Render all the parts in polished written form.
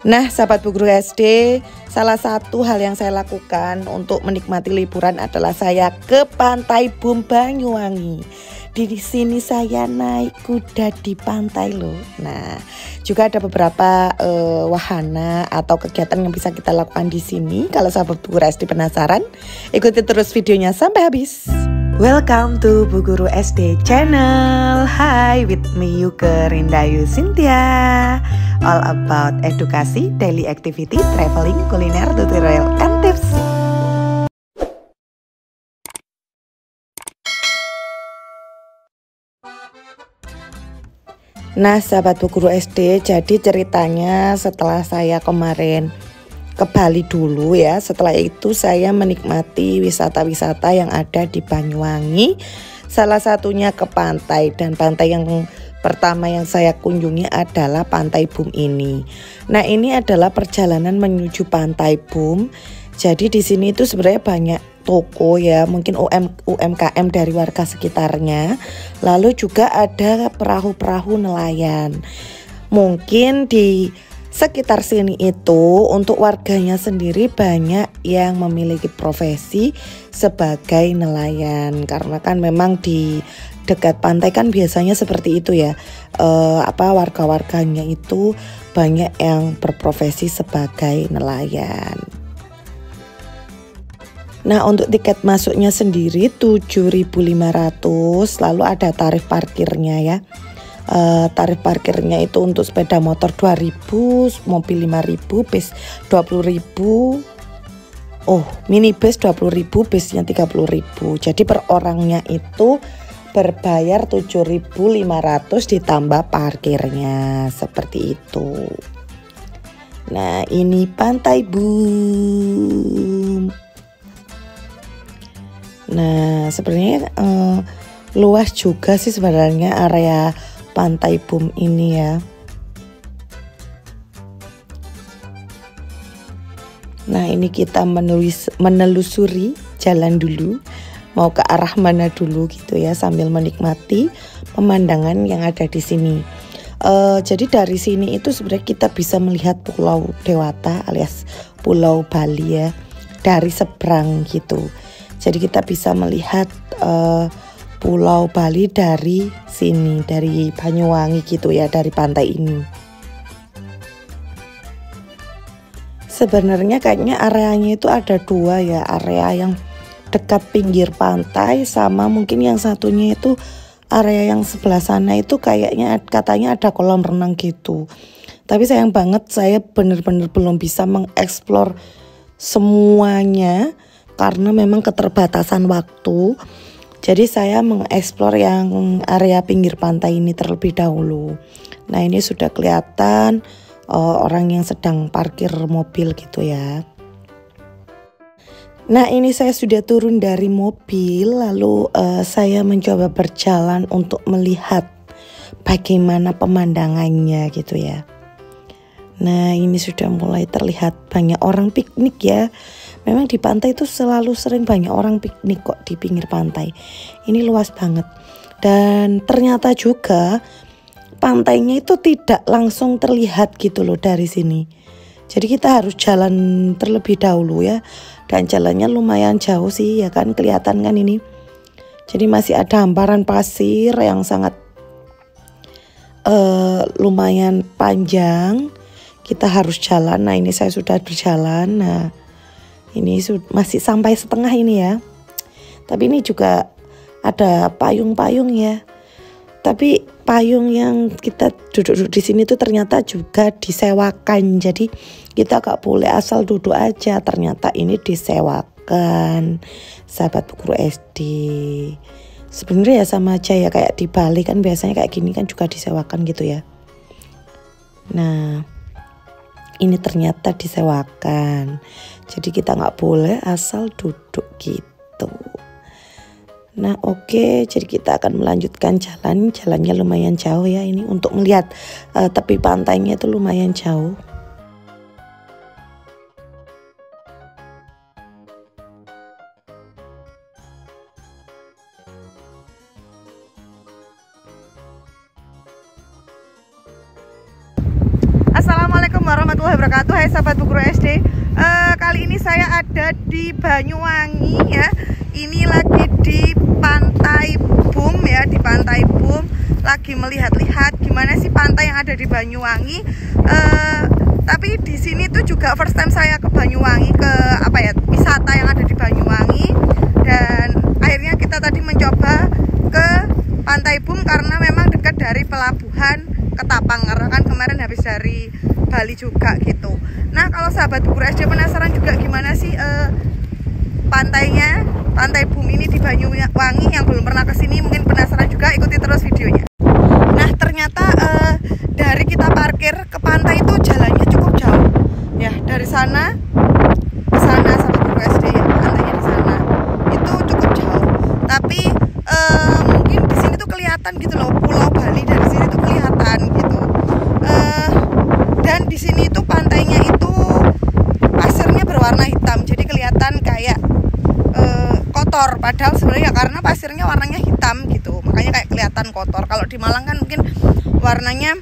Nah, sahabat Bu Guru SD, salah satu hal yang saya lakukan untuk menikmati liburan adalah saya ke Pantai Boom Banyuwangi. Di sini saya naik kuda di pantai loh. Nah, juga ada beberapa wahana atau kegiatan yang bisa kita lakukan di sini. Kalau sahabat Bu Guru SD penasaran, ikuti terus videonya sampai habis. Welcome to Bu Guru SD channel. Hi, with me Yuke Rindayu Cynthia. All about edukasi, daily activity, traveling, kuliner, tutorial, and tips. Nah, sahabat Bu Guru SD, jadi ceritanya setelah saya kemarin ke Bali dulu ya, setelah itu saya menikmati wisata-wisata yang ada di Banyuwangi. Salah satunya ke pantai, dan pantai yang pertama yang saya kunjungi adalah Pantai Boom ini. Nah, ini adalah perjalanan menuju Pantai Boom. Jadi di sini itu sebenarnya banyak toko ya, mungkin UMKM dari warga sekitarnya. Lalu juga ada perahu-perahu nelayan. Mungkin di sekitar sini itu untuk warganya sendiri banyak yang memiliki profesi sebagai nelayan, karena kan memang di dekat pantai kan biasanya seperti itu ya, warga-warganya itu banyak yang berprofesi sebagai nelayan. Nah, untuk tiket masuknya sendiri 7.500, lalu ada tarif parkirnya ya. Tarif parkirnya itu untuk sepeda motor 2.000, mobil 5.000, bis 20.000. Oh, minibus 20.000, bisnya 30.000. Jadi per orangnya itu berbayar 7.500 ditambah parkirnya, seperti itu. Nah, ini Pantai Boom. Nah, sebenarnya luas juga sih sebenarnya area Pantai Boom ini ya. Nah, ini kita menelusuri jalan dulu, mau ke arah mana dulu gitu ya, sambil menikmati pemandangan yang ada di sini. Jadi dari sini itu sebenarnya kita bisa melihat Pulau Dewata alias Pulau Bali ya, dari seberang gitu. Jadi kita bisa melihat Pulau Bali dari sini, dari Banyuwangi gitu ya, dari pantai ini. Sebenarnya kayaknya areanya itu ada dua ya, area yang dekat pinggir pantai sama mungkin yang satunya itu area yang sebelah sana itu kayaknya katanya ada kolam renang gitu. Tapi sayang banget saya benar-benar belum bisa mengeksplor semuanya karena memang keterbatasan waktu. Jadi saya mengeksplor yang area pinggir pantai ini terlebih dahulu. Nah, ini sudah kelihatan orang yang sedang parkir mobil gitu ya. Nah, ini saya sudah turun dari mobil, lalu saya mencoba berjalan untuk melihat bagaimana pemandangannya gitu ya. Nah, ini sudah mulai terlihat banyak orang piknik ya. Memang di pantai itu selalu sering banyak orang piknik kok di pinggir pantai. Ini luas banget. Dan ternyata juga pantainya itu tidak langsung terlihat gitu loh dari sini. Jadi kita harus jalan terlebih dahulu ya. Dan jalannya lumayan jauh sih ya kan, kelihatan kan ini. Jadi masih ada hamparan pasir yang sangat lumayan panjang. Kita harus jalan. Nah, ini saya sudah berjalan. Nah, ini masih sampai setengah ini ya. Tapi ini juga ada payung-payung ya. Tapi payung yang kita duduk di sini tuh ternyata juga disewakan. Jadi kita gak boleh asal duduk aja. Ternyata ini disewakan, sahabat Bu Guru SD. Sebenarnya ya sama aja ya kayak di Bali kan, biasanya kayak gini kan juga disewakan gitu ya. Nah, ini ternyata disewakan. Jadi kita nggak boleh asal duduk gitu. Nah, oke, jadi kita akan melanjutkan jalan. Jalannya lumayan jauh ya ini, untuk melihat tepi pantainya itu lumayan jauh. Assalamualaikum warahmatullahi wabarakatuh. Hai sahabat Bu Guru SD. Kali ini saya ada di Banyuwangi ya. Ini lagi di Pantai Bum ya, di Pantai Bum. Lagi melihat-lihat gimana sih pantai yang ada di Banyuwangi. Tapi di sini tuh juga first time saya ke Banyuwangi, ke wisata yang ada di Banyuwangi. Dan akhirnya kita tadi mencoba ke Pantai Bum karena memang dekat dari pelabuhan Ketapang, karena kan kemarin habis dari Bali juga gitu. Nah, kalau sahabat Bu Guru SD penasaran juga gimana sih pantainya, Pantai Bum ini di Banyuwangi, yang belum pernah kesini mungkin penasaran juga, ikuti terus videonya. Nah, ternyata dari kita parkir ke pantai itu jalannya cukup jauh ya, dari sana ke sana sahabat Bu Guru SD ya, pantainya di sana itu cukup jauh. Tapi mungkin di sini tuh kelihatan gitu loh, Pulau Bali dari sini tuh kelihatan gitu. Dan di sini tuh pantainya itu pasirnya berwarna hitam, jadi kelihatan kayak kotor. Padahal sebenarnya karena pasirnya warnanya hitam gitu, makanya kayak kelihatan kotor. Kalau di Malang kan mungkin warnanya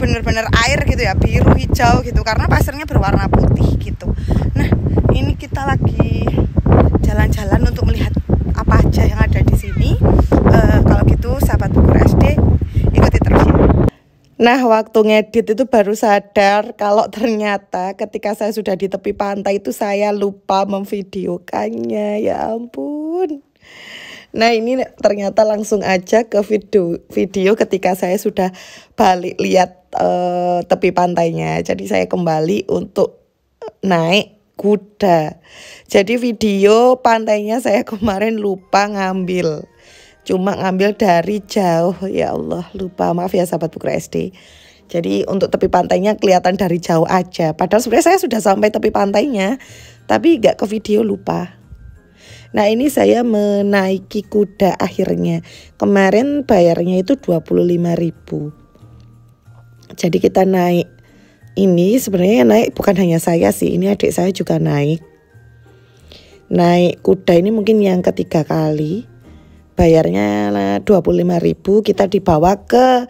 bener-bener air gitu ya, biru hijau gitu, karena pasirnya berwarna putih gitu. Nah, ini kita lagi jalan-jalan untuk melihat apa aja yang ada di sini. Kalau gitu sahabat Bu Guru SD, ikuti terus ya. Nah, waktu ngedit itu baru sadar kalau ternyata ketika saya sudah di tepi pantai itu saya lupa memvideokannya, ya ampun. Nah, ini ternyata langsung aja ke video ketika saya sudah balik lihat tepi pantainya. Jadi saya kembali untuk naik kuda. Jadi video pantainya saya kemarin lupa ngambil. Cuma ngambil dari jauh, ya Allah, lupa, maaf ya sahabat Bu Guru SD. Jadi untuk tepi pantainya kelihatan dari jauh aja. Padahal sebenarnya saya sudah sampai tepi pantainya, tapi gak ke video, lupa. Nah, ini saya menaiki kuda akhirnya. Kemarin bayarnya itu 25.000. Jadi kita naik. Ini sebenarnya naik bukan hanya saya sih, ini adik saya juga naik. Naik kuda ini mungkin yang ketiga kali. Bayarnya 25.000, kita dibawa ke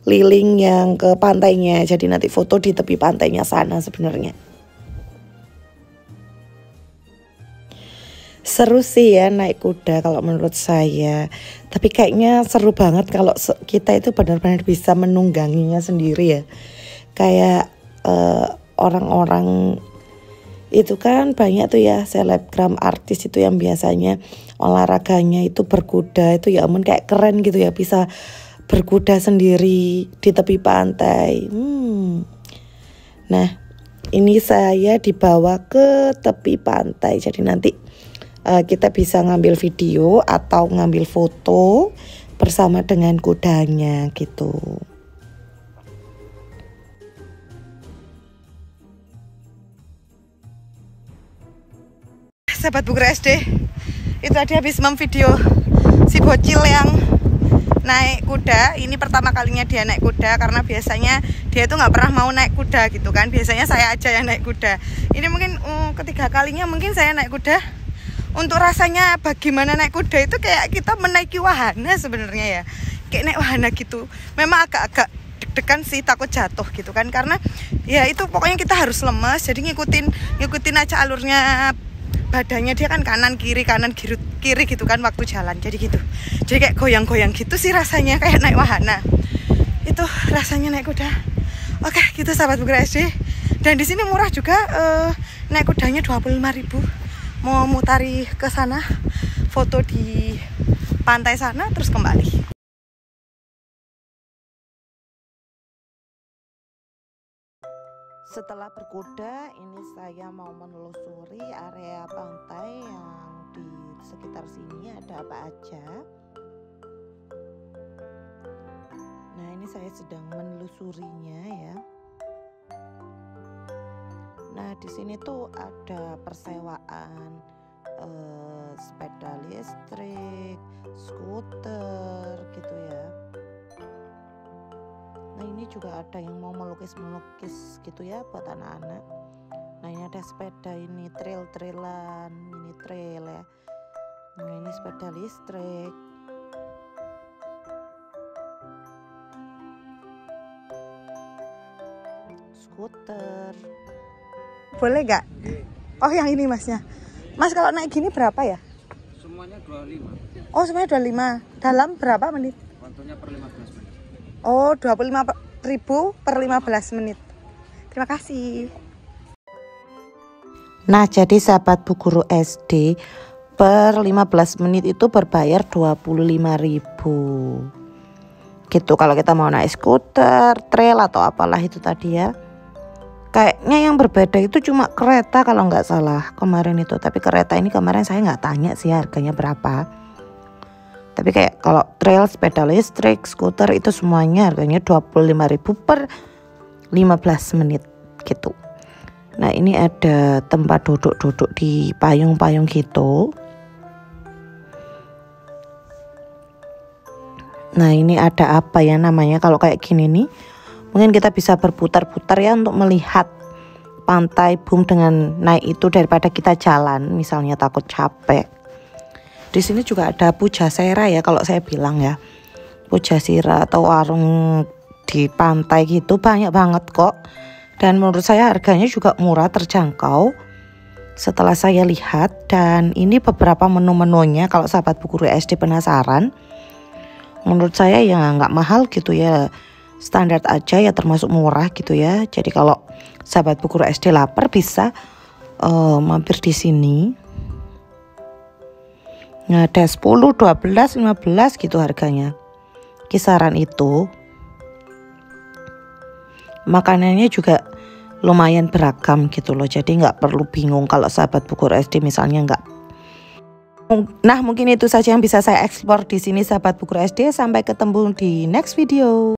liling yang ke pantainya. Jadi nanti foto di tepi pantainya sana sebenarnya. Seru sih ya naik kuda kalau menurut saya. Tapi kayaknya seru banget kalau kita itu benar-benar bisa menungganginya sendiri ya. Kayak orang-orang itu kan banyak tuh ya selebgram artis itu yang biasanya olahraganya itu berkuda, itu ya ampun kayak keren gitu ya, bisa berkuda sendiri di tepi pantai. Nah, ini saya dibawa ke tepi pantai, jadi nanti kita bisa ngambil video atau ngambil foto bersama dengan kudanya gitu. Sahabat Bu Guru SD, itu tadi habis memvideo si bocil yang naik kuda. Ini pertama kalinya dia naik kuda, karena biasanya dia itu nggak pernah mau naik kuda gitu kan. Biasanya saya aja yang naik kuda. Ini mungkin ketiga kalinya mungkin saya naik kuda. Untuk rasanya bagaimana naik kuda itu kayak kita menaiki wahana sebenarnya ya, kayak naik wahana gitu. Memang agak-agak deg-degan sih, takut jatuh gitu kan, karena ya itu pokoknya kita harus lemas. Jadi ngikutin aja alurnya badannya, dia kan kanan kiri gitu kan waktu jalan, jadi gitu. Jadi kayak goyang-goyang gitu sih rasanya, kayak naik wahana. Itu rasanya naik kuda. Oke, gitu sahabat Bu Guru SD. Dan di sini murah juga, naik kudanya 25.000. Mau mutari ke sana, foto di pantai sana terus kembali. Setelah berkuda, ini saya mau menelusuri area pantai yang di sekitar sini ada apa aja. Nah, ini saya sedang menelusurinya ya. Nah, di sini tuh ada persewaan sepeda listrik, skuter gitu ya. Nah, ini juga ada yang mau melukis-melukis gitu ya buat anak-anak. Nah, ini ada sepeda ini trail-trailan, mini trail ya. Nah, ini sepeda listrik. skuter. Boleh nggak? Oh yang ini masnya. Mas kalau naik gini berapa ya? Semuanya 25. Oh semuanya 25. Dalam berapa menit? Waktunya per 15 menit. Oh 25.000 per 15 menit. Terima kasih. Nah jadi sahabat Bu Guru SD, per 15 menit itu berbayar 25.000 gitu kalau kita mau naik skuter, trail atau apalah itu tadi ya. Kayaknya yang berbeda itu cuma kereta kalau nggak salah kemarin itu. Tapi kereta ini kemarin saya nggak tanya sih harganya berapa. Tapi kayak kalau trail, sepeda listrik, skuter itu semuanya harganya 25.000 per 15 menit gitu. Nah ini ada tempat duduk-duduk di payung-payung gitu. Nah ini ada apa ya namanya, kalau kayak gini nih mungkin kita bisa berputar-putar ya untuk melihat pantai boom dengan naik itu daripada kita jalan misalnya takut capek. Di sini juga ada Pujasera ya kalau saya bilang ya. Pujasera atau warung di pantai gitu banyak banget kok. Dan menurut saya harganya juga murah, terjangkau setelah saya lihat. Dan ini beberapa menu-menunya kalau sahabat Bu Guru SD penasaran. Menurut saya ya nggak mahal gitu ya, standar aja ya, termasuk murah gitu ya. Jadi kalau sahabat Bu Guru SD lapar bisa mampir di sini. Nah ada 10, 12, 15 gitu harganya, kisaran itu. Makanannya juga lumayan beragam gitu loh, jadi nggak perlu bingung kalau sahabat Bu Guru SD misalnya nggak. Nah mungkin itu saja yang bisa saya eksplor di sini sahabat Bu Guru SD. Sampai ketemu di next video.